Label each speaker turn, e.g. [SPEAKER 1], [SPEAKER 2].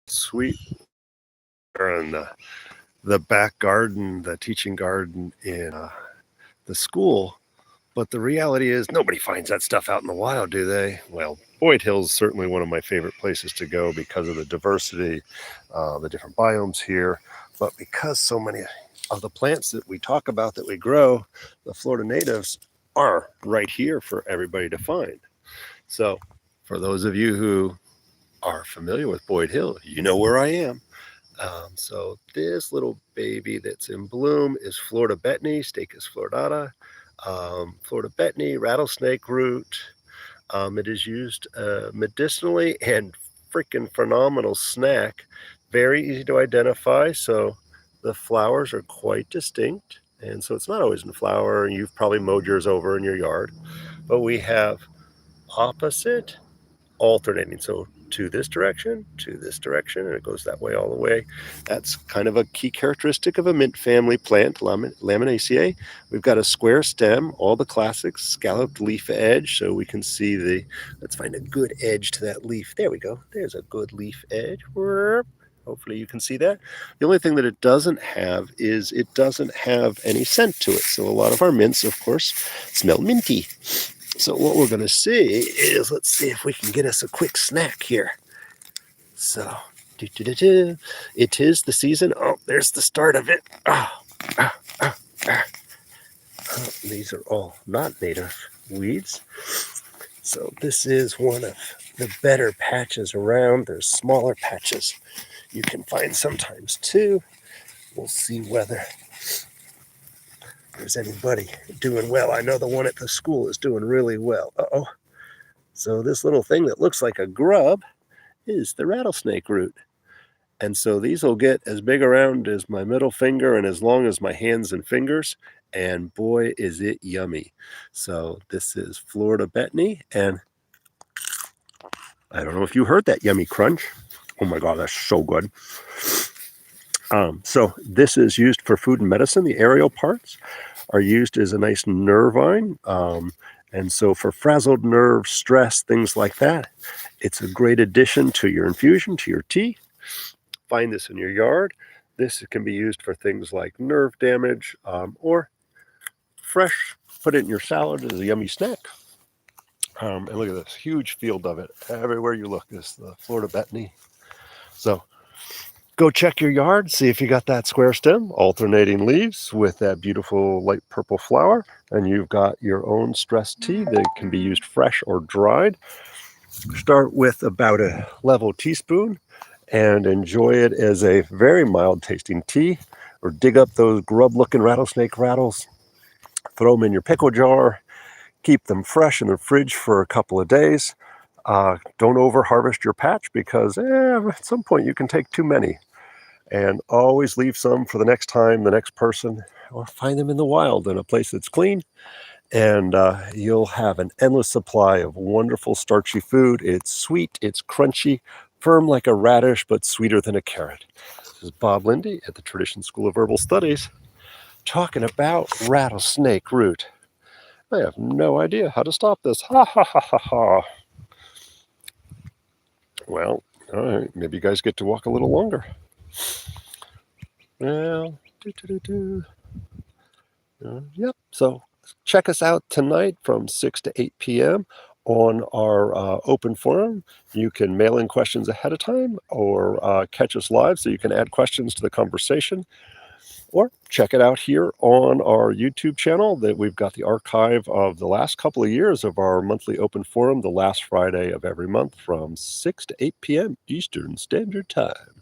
[SPEAKER 1] sweet in the back garden, the teaching garden in the school. But the reality is, nobody finds that stuff out in the wild, do they? Well, Boyd Hill's certainly one of my favorite places to go because of the diversity, the different biomes here. But because so many of the plants that we talk about that we grow, the Florida natives, are right here for everybody to find. So, for those of you who are familiar with Boyd Hill, you know where I am. So this little baby that's in bloom is Florida Betony, Stachys fluordata. Florida Betony, rattlesnake root. It is used medicinally and freaking phenomenal snack. Very easy to identify. So the flowers are quite distinct. And so it's not always in flower, and you've probably mowed yours over in your yard. But we have opposite alternating. So to this direction, and it goes that way all the way. That's kind of a key characteristic of a mint family plant, Laminaceae. We've got a square stem, all the classics, scalloped leaf edge, so we can see let's find a good edge to that leaf. There we go. There's a good leaf edge. Hopefully you can see that. The only thing that it doesn't have is it doesn't have any scent to it. So a lot of our mints, of course, smell minty. So what we're going to see is, let's see if we can get us a quick snack here. So, it is the season. Oh, there's the start of it. These are all not native weeds. So this is one of the better patches around. There's smaller patches you can find sometimes too. We'll see whether there's anybody doing well. I know the one at the school is doing really well. Uh-oh. So this little thing that looks like a grub is the rattlesnake root. And so these will get as big around as my middle finger and as long as my hands and fingers. And boy, is it yummy. So this is Florida Betony. And I don't know if you heard that yummy crunch. Oh my God, that's so good. So this is used for food and medicine. The aerial parts are used as a nice nervine. And so for frazzled nerves, stress, things like that, it's a great addition to your infusion, to your tea. Find this in your yard. This can be used for things like nerve damage or fresh. Put it in your salad as a yummy snack. And look at this huge field of it. Everywhere you look is the Florida Betony. So go check your yard, see if you got that square stem, alternating leaves with that beautiful light purple flower, and you've got your own stress tea that can be used fresh or dried. Start with about a level teaspoon and enjoy it as a very mild tasting tea, or dig up those grub looking rattlesnake rattles, throw them in your pickle jar, keep them fresh in the fridge for a couple of days. Don't over harvest your patch because at some point you can take too many. And always leave some for the next time, the next person, or find them in the wild in a place that's clean. And you'll have an endless supply of wonderful starchy food. It's sweet, it's crunchy, firm like a radish, but sweeter than a carrot. This is Bob Linde at the Tradition School of Herbal Studies talking about rattlesnake root. I have no idea how to stop this. Ha ha ha ha ha. Well, all right, maybe you guys get to walk a little longer. Well, yep. So check us out tonight from 6 to 8 p.m. on our open forum. You can mail in questions ahead of time or catch us live so you can add questions to the conversation. Or check it out here on our YouTube channel that we've got the archive of the last couple of years of our monthly open forum, the last Friday of every month from 6 to 8 p.m. Eastern Standard Time.